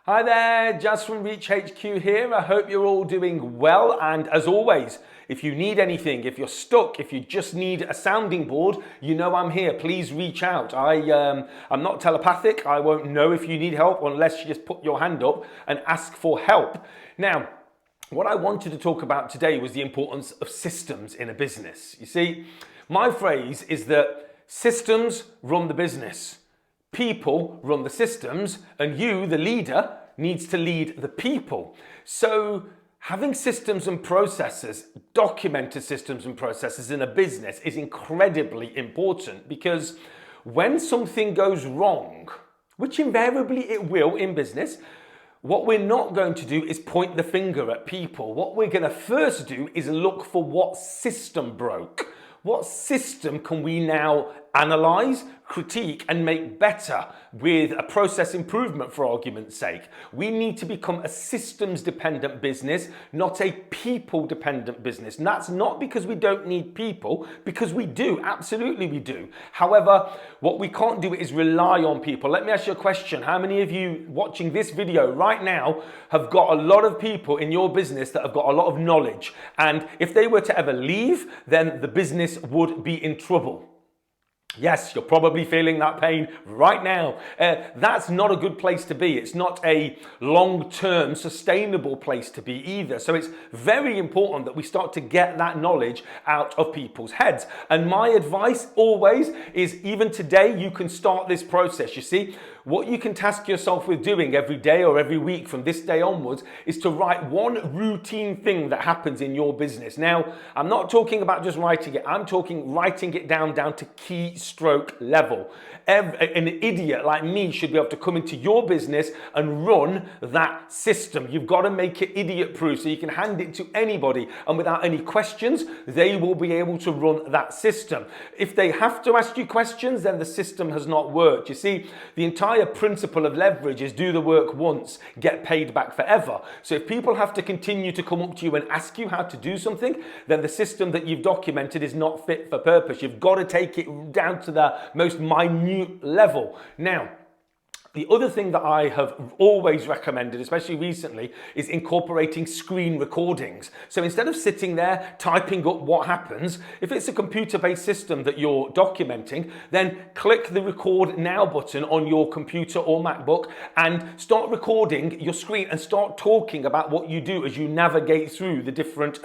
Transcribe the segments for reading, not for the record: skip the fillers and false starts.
Hi there, Jazz from Reach HQ here. I hope you're all doing well, and as always, if you need anything, if you're stuck, if you just need a sounding board, you know I'm here. Please reach out. I'm not telepathic. I won't know if you need help unless you just put your hand up and ask for help. Now, what I wanted to talk about today was the importance of systems in a business. You see, my phrase is that systems run the business. People run the systems, and you, the leader, needs to lead the people. So having systems and processes, documented systems and processes in a business is incredibly important, because when something goes wrong, which invariably it will in business, what we're not going to do is point the finger at people. What we're going to first do is look for what system broke. What system can we now analyze, critique, and make better with a process improvement, for argument's sake? We need to become a systems-dependent business, not a people-dependent business. And that's not because we don't need people, because we do, absolutely we do. However, what we can't do is rely on people. Let me ask you a question. How many of you watching this video right now have got a lot of people in your business that have got a lot of knowledge? And if they were to ever leave, then the business would be in trouble. Yes, you're probably feeling that pain right now. That's not a good place to be. It's not a long-term sustainable place to be either. So it's very important that we start to get that knowledge out of people's heads. And my advice always is, even today, you can start this process. You see, what you can task yourself with doing every day or every week from this day onwards is to write one routine thing that happens in your business. Now, I'm not talking about just writing it. I'm talking writing it down to key stroke level. An idiot like me should be able to come into your business and run that system. You've got to make it idiot proof so you can hand it to anybody, and without any questions, they will be able to run that system. If they have to ask you questions, then the system has not worked. You see, the entire principle of leverage is do the work once, get paid back forever. So if people have to continue to come up to you and ask you how to do something, then the system that you've documented is not fit for purpose. You've got to take it down to the most minute level. Now, the other thing that I have always recommended, especially recently, is incorporating screen recordings. So instead of sitting there typing up what happens, if it's a computer-based system that you're documenting, then click the record now button on your computer or MacBook and start recording your screen and start talking about what you do as you navigate through the different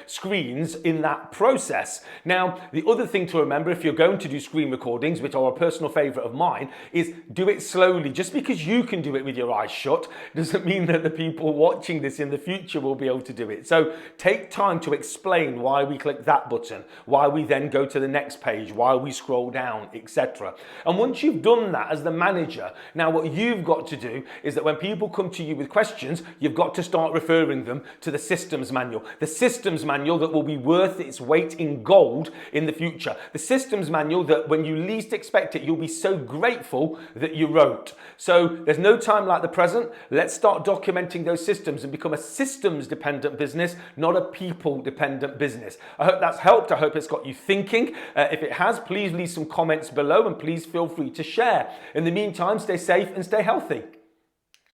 screens in that process. Now, the other thing to remember if you're going to do screen recordings, which are a personal favorite of mine, is do it slowly. Just because you can do it with your eyes shut doesn't mean that the people watching this in the future will be able to do it. So take time to explain why we click that button, why we then go to the next page, why we scroll down, etc. And once you've done that as the manager, now what you've got to do is that when people come to you with questions, you've got to start referring them to the systems manual. The systems manual that will be worth its weight in gold in the future. The systems manual that when you least expect it, you'll be so grateful that you wrote. So there's no time like the present. Let's start documenting those systems and become a systems-dependent business, not a people-dependent business. I hope that's helped. I hope it's got you thinking. If it has, please leave some comments below and please feel free to share. In the meantime, stay safe and stay healthy.